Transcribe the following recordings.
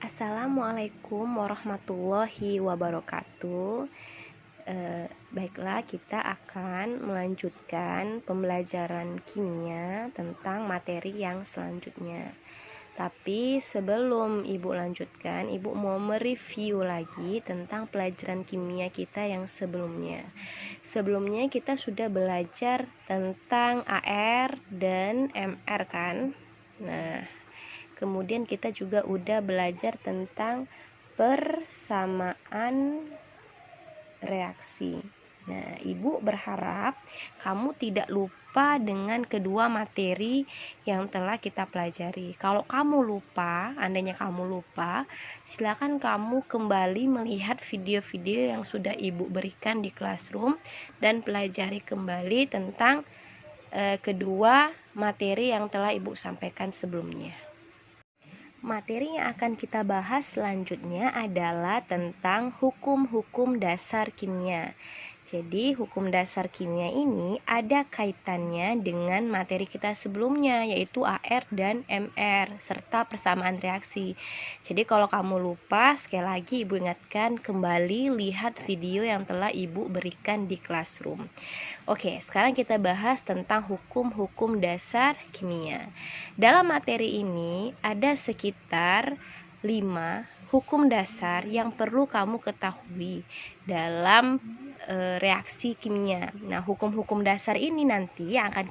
Assalamualaikum warahmatullahi wabarakatuh. Baiklah, kita akan melanjutkan pembelajaran kimia tentang materi yang selanjutnya. Tapi sebelum Ibu lanjutkan, Ibu mau mereview lagi tentang pelajaran kimia kita yang sebelumnya. Sebelumnya kita sudah belajar tentang AR dan MR kan? Nah, kemudian kita juga udah belajar tentang persamaan reaksi. Nah, Ibu berharap kamu tidak lupa dengan kedua materi yang telah kita pelajari. Kalau kamu lupa, andainya kamu lupa, silakan kamu kembali melihat video-video yang sudah Ibu berikan di Classroom dan pelajari kembali tentang kedua materi yang telah Ibu sampaikan sebelumnya. Materi yang akan kita bahas selanjutnya adalah tentang hukum-hukum dasar kimia. Jadi hukum dasar kimia ini ada kaitannya dengan materi kita sebelumnya, yaitu AR dan MR serta persamaan reaksi. Jadi kalau kamu lupa, sekali lagi Ibu ingatkan, kembali lihat video yang telah Ibu berikan di Classroom. Oke, sekarang kita bahas tentang hukum-hukum dasar kimia. Dalam materi ini ada sekitar 5 hukum dasar yang perlu kamu ketahui dalam reaksi kimia. Nah, hukum-hukum dasar ini nanti yang akan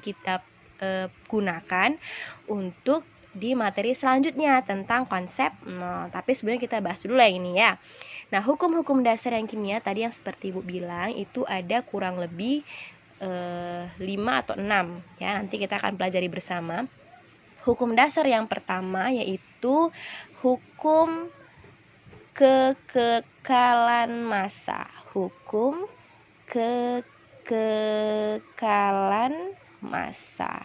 kita gunakan untuk di materi selanjutnya tentang konsep. Nah, tapi sebelumnya kita bahas dulu yang ini ya. Nah, hukum-hukum dasar yang kimia tadi yang seperti Ibu bilang itu ada kurang lebih 5 atau 6 ya. Nanti kita akan pelajari bersama. Hukum dasar yang pertama yaitu hukum kekekalan massa. Hukum kekekalan massa.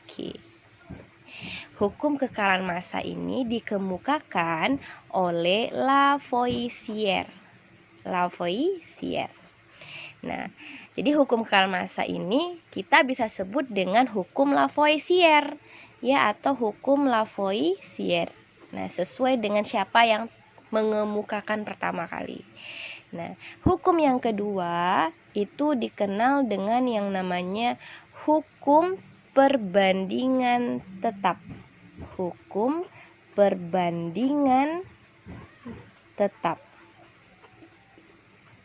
Oke. Hukum kekekalan massa ini dikemukakan oleh Lavoisier. Nah, jadi hukum kekekalan massa ini kita bisa sebut dengan hukum Lavoisier ya, atau hukum Lavoisier. Nah, sesuai dengan siapa yang mengemukakan pertama kali. Nah, hukum yang kedua itu dikenal dengan yang namanya hukum perbandingan tetap. Hukum perbandingan tetap.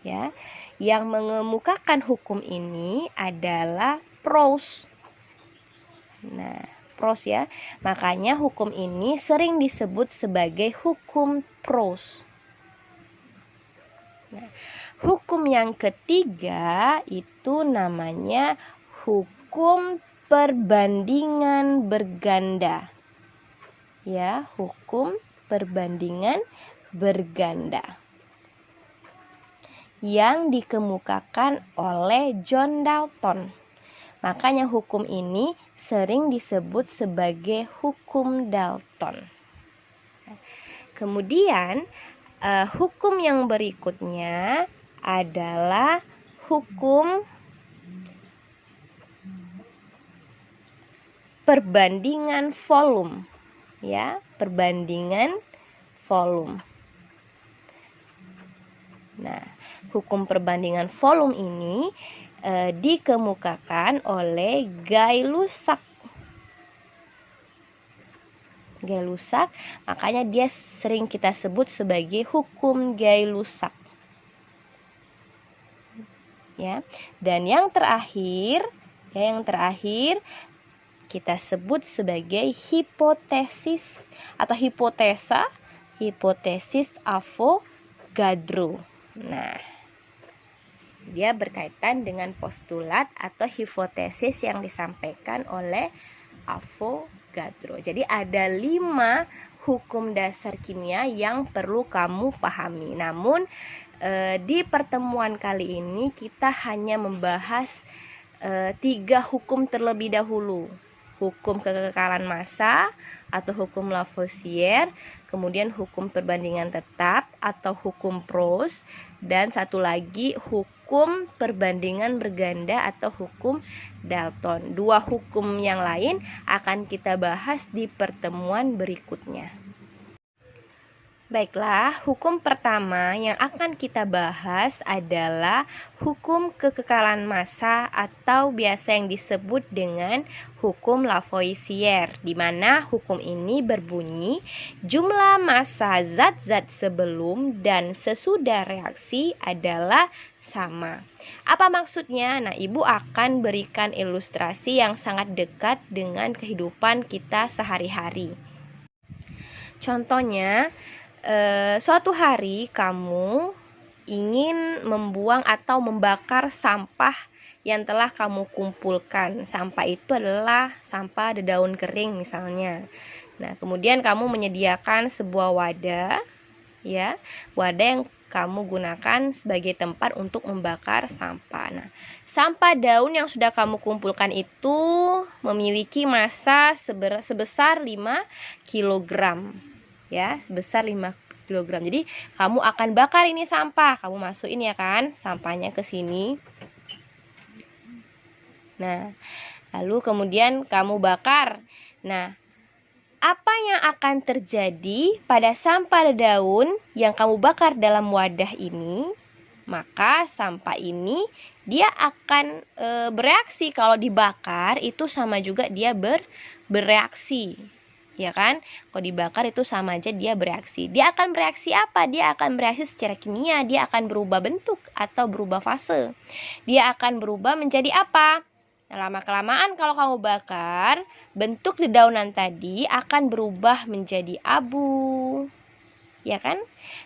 Ya, yang mengemukakan hukum ini adalah Proust. Nah, Proust ya. Makanya hukum ini sering disebut sebagai hukum Proust. Nah, hukum yang ketiga itu namanya hukum perbandingan berganda. Ya, hukum perbandingan berganda yang dikemukakan oleh John Dalton. Makanya hukum ini sering disebut sebagai hukum Dalton. Kemudian hukum yang berikutnya adalah hukum perbandingan volume. Ya, perbandingan volume. Nah, hukum perbandingan volume ini dikemukakan oleh Gay-Lussac. Makanya dia sering kita sebut sebagai hukum Gay-Lussac. Ya. Dan yang terakhir kita sebut sebagai hipotesis atau hipotesis Avogadro. Nah, dia berkaitan dengan postulat atau hipotesis yang disampaikan oleh Avogadro. Jadi ada 5 hukum dasar kimia yang perlu kamu pahami. Namun di pertemuan kali ini kita hanya membahas 3 hukum terlebih dahulu. Hukum kekekalan massa atau hukum Lavoisier, kemudian hukum perbandingan tetap atau hukum Proust, dan satu lagi hukum perbandingan berganda atau hukum Dalton. 2 hukum yang lain akan kita bahas di pertemuan berikutnya. Baiklah, hukum pertama yang akan kita bahas adalah hukum kekekalan massa atau biasa yang disebut dengan hukum Lavoisier, di mana hukum ini berbunyi jumlah massa zat-zat sebelum dan sesudah reaksi adalah sama. Apa maksudnya? Nah, Ibu akan berikan ilustrasi yang sangat dekat dengan kehidupan kita sehari-hari. Contohnya, suatu hari kamu ingin membuang atau membakar sampah yang telah kamu kumpulkan. Sampah itu adalah sampah daun kering misalnya. Nah, kemudian kamu menyediakan sebuah wadah, ya, wadah yang kamu gunakan sebagai tempat untuk membakar sampah. Nah, sampah daun yang sudah kamu kumpulkan itu memiliki massa sebesar 5 kg. Ya, sebesar 5 kg. Jadi kamu akan bakar ini sampah. Kamu masukin ya kan sampahnya ke sini. Nah, lalu kemudian kamu bakar. Nah, apa yang akan terjadi pada sampah daun yang kamu bakar dalam wadah ini? Maka sampah ini dia akan bereaksi. Kalau dibakar itu sama juga dia bereaksi. Ya kan? Kalau dibakar itu sama aja dia bereaksi. Dia akan bereaksi apa? Dia akan bereaksi secara kimia. Dia akan berubah bentuk atau berubah fase. Dia akan berubah menjadi apa? Nah, lama-kelamaan kalau kamu bakar, bentuk dedaunan tadi akan berubah menjadi abu. Ya kan?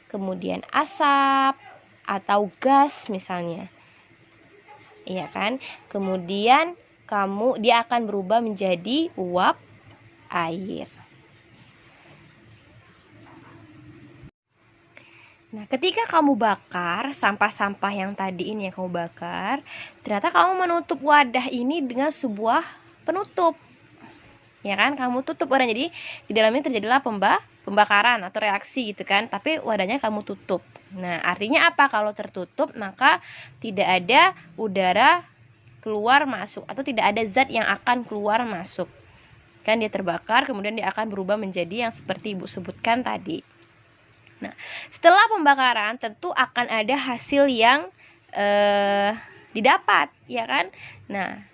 Kemudian asap atau gas misalnya. Iya kan? Kemudian dia akan berubah menjadi uap air. Nah, ketika kamu bakar sampah-sampah yang tadi ini yang kamu bakar, ternyata kamu menutup wadah ini dengan sebuah penutup. Ya kan? Kamu tutup wadahnya. Jadi di dalamnya terjadilah pembakaran atau reaksi gitu kan, tapi wadahnya kamu tutup. Nah, artinya apa? Kalau tertutup, maka tidak ada udara keluar masuk atau tidak ada zat yang akan keluar masuk. Kan dia terbakar, kemudian dia akan berubah menjadi yang seperti Ibu sebutkan tadi. Nah, setelah pembakaran tentu akan ada hasil yang didapat, ya kan? Nah,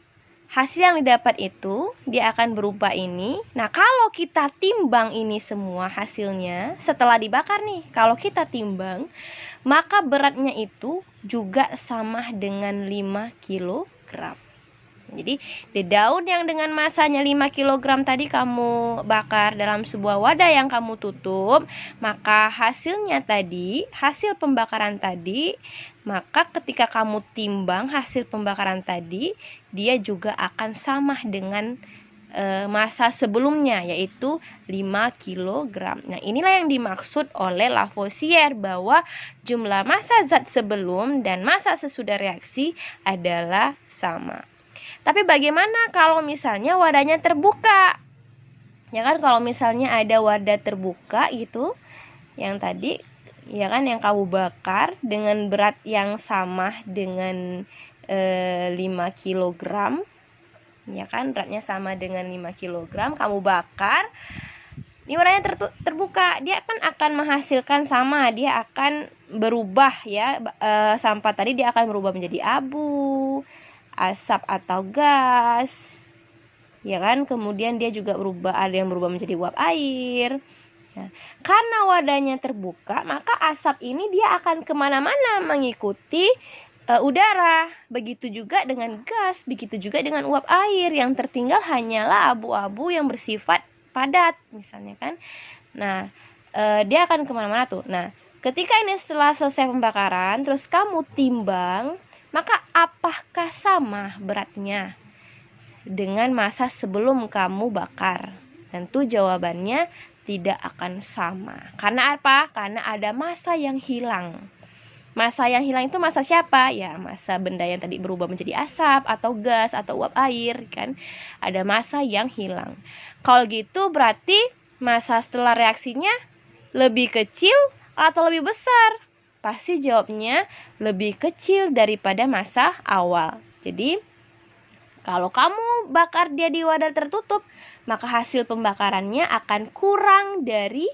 hasil yang didapat itu dia akan berubah ini. Nah, kalau kita timbang ini semua hasilnya setelah dibakar nih, kalau kita timbang, maka beratnya itu juga sama dengan 5 kg. Jadi daun yang dengan massanya 5 kg tadi kamu bakar dalam sebuah wadah yang kamu tutup, maka hasilnya tadi, hasil pembakaran tadi, maka ketika kamu timbang hasil pembakaran tadi, dia juga akan sama dengan massa sebelumnya, yaitu 5 kg. Nah, inilah yang dimaksud oleh Lavoisier bahwa jumlah massa zat sebelum dan massa sesudah reaksi adalah sama. Tapi bagaimana kalau misalnya wadahnya terbuka? Ya kan, kalau misalnya ada wadah terbuka gitu, yang tadi, ya kan, yang kamu bakar dengan berat yang sama dengan 5 kg. Ya kan, beratnya sama dengan 5 kg, kamu bakar. Ini wadahnya terbuka, dia kan akan menghasilkan sama, dia akan berubah ya, sampah tadi dia akan berubah menjadi abu, asap atau gas, ya kan. Kemudian dia juga ada yang berubah menjadi uap air. Nah, karena wadahnya terbuka, maka asap ini dia akan kemana-mana mengikuti udara. Begitu juga dengan gas, begitu juga dengan uap air. Yang tertinggal hanyalah abu-abu yang bersifat padat misalnya kan. Nah, dia akan kemana-mana tuh. Nah, ketika ini setelah selesai pembakaran, terus kamu timbang, maka apakah sama beratnya dengan massa sebelum kamu bakar? Tentu jawabannya tidak akan sama. Karena apa? Karena ada massa yang hilang. Massa yang hilang itu massa siapa? Ya, massa benda yang tadi berubah menjadi asap atau gas atau uap air kan. Ada massa yang hilang. Kalau gitu berarti massa setelah reaksinya lebih kecil atau lebih besar? Pasti jawabnya lebih kecil daripada massa awal. Jadi kalau kamu bakar dia di wadah tertutup, maka hasil pembakarannya akan kurang dari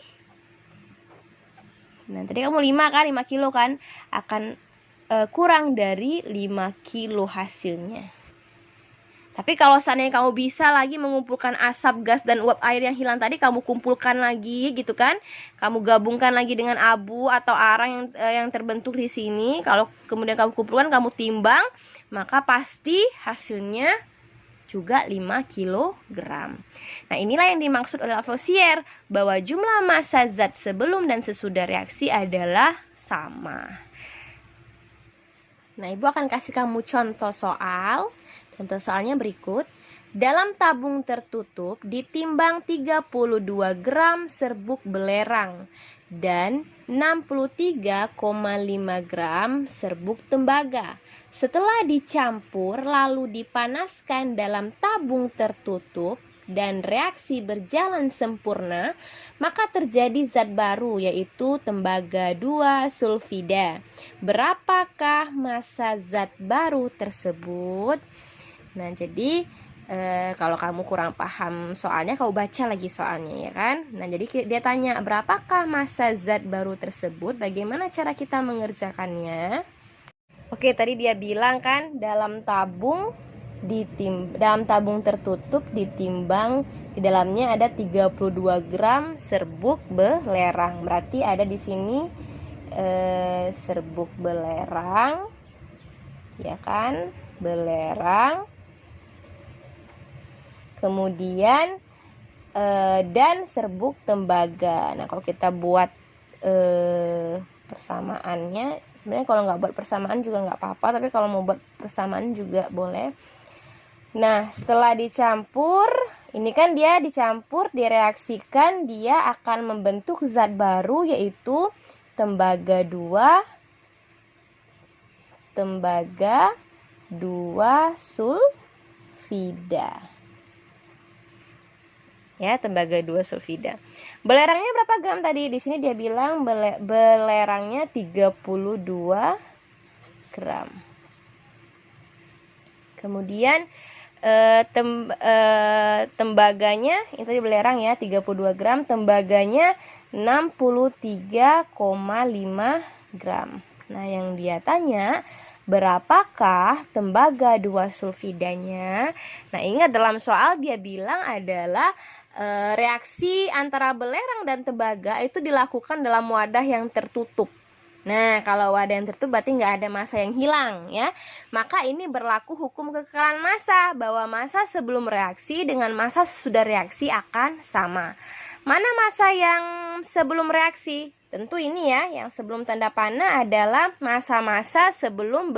Nah, tadi kamu 5 kan, 5 kilo kan, akan kurang dari 5 kilo hasilnya. Tapi kalau seandainya kamu bisa lagi mengumpulkan asap, gas, dan uap air yang hilang tadi, kamu kumpulkan lagi gitu kan. Kamu gabungkan lagi dengan abu atau arang yang terbentuk di sini. Kalau kemudian kamu kumpulkan, kamu timbang, maka pasti hasilnya juga 5 kg. Nah, inilah yang dimaksud oleh Lavoisier, bahwa jumlah massa zat sebelum dan sesudah reaksi adalah sama. Nah, Ibu akan kasih kamu contoh soal. Contoh soalnya berikut. Dalam tabung tertutup ditimbang 32 gram serbuk belerang dan 63,5 gram serbuk tembaga. Setelah dicampur lalu dipanaskan dalam tabung tertutup dan reaksi berjalan sempurna, maka terjadi zat baru yaitu tembaga 2 sulfida. Berapakah massa zat baru tersebut? Nah, jadi kalau kamu kurang paham soalnya, kamu baca lagi soalnya, ya kan? Nah, jadi dia tanya, berapakah massa zat baru tersebut? Bagaimana cara kita mengerjakannya? Oke, tadi dia bilang kan, dalam tabung tertutup ditimbang, di dalamnya ada 32 gram serbuk belerang. Berarti ada di sini serbuk belerang, ya kan? Belerang. Kemudian dan serbuk tembaga. Nah, kalau kita buat persamaannya, sebenarnya kalau nggak buat persamaan juga nggak apa-apa, tapi kalau mau buat persamaan juga boleh. Nah, setelah dicampur, ini kan dia dicampur, direaksikan, dia akan membentuk zat baru yaitu tembaga 2 sulfida. Ya, tembaga 2 sulfida. Belerangnya berapa gram tadi? Di sini dia bilang belerangnya 32 gram. Kemudian tembaganya, ini tadi belerang ya, 32 gram, tembaganya 63,5 gram. Nah, yang dia tanya, berapakah tembaga 2 sulfidanya? Nah, ingat dalam soal dia bilang adalah reaksi antara belerang dan tembaga itu dilakukan dalam wadah yang tertutup. Nah, kalau wadah yang tertutup berarti nggak ada massa yang hilang ya. Maka ini berlaku hukum kekekalan massa, bahwa massa sebelum reaksi dengan massa sesudah reaksi akan sama. Mana massa yang sebelum reaksi? Tentu ini ya, yang sebelum tanda panah adalah massa-massa sebelum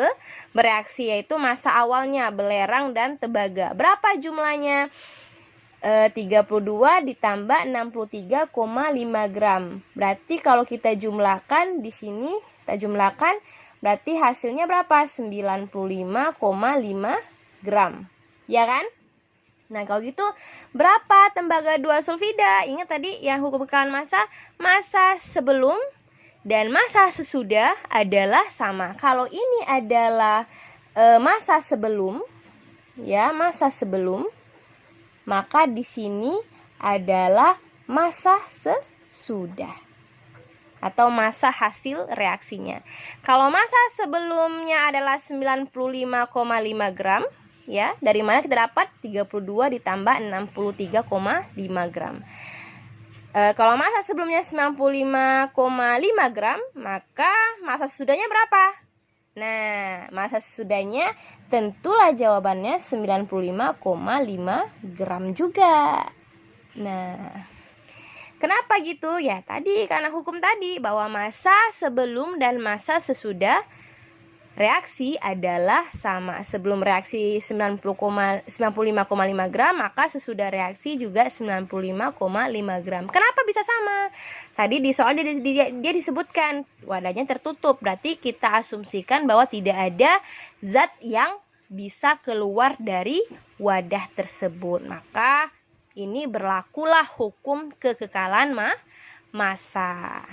bereaksi, yaitu massa awalnya belerang dan tembaga. Berapa jumlahnya? 32 ditambah 63,5 gram. Berarti kalau kita jumlahkan di sini, kita jumlahkan berarti hasilnya berapa? 95,5 gram. Ya kan? Nah, kalau gitu berapa tembaga 2 sulfida? Ingat tadi yang hukum kekekalan massa sebelum dan massa sesudah adalah sama. Kalau ini adalah massa sebelum, ya, massa sebelum, maka di sini adalah massa sesudah atau massa hasil reaksinya. Kalau massa sebelumnya adalah 95,5 gram, ya, dari mana kita dapat 32 ditambah 63,5 gram. Kalau massa sebelumnya 95,5 gram, maka massa sesudahnya berapa? Nah, massa sesudahnya tentulah jawabannya 95,5 gram juga. Nah, kenapa gitu? Ya tadi karena hukum tadi bahwa massa sebelum dan massa sesudah reaksi adalah sama. Sebelum reaksi 95,5 gram, maka sesudah reaksi juga 95,5 gram. Kenapa bisa sama? Tadi di soal dia disebutkan wadahnya tertutup. Berarti kita asumsikan bahwa tidak ada zat yang bisa keluar dari wadah tersebut. Maka ini berlakulah hukum kekekalan massa.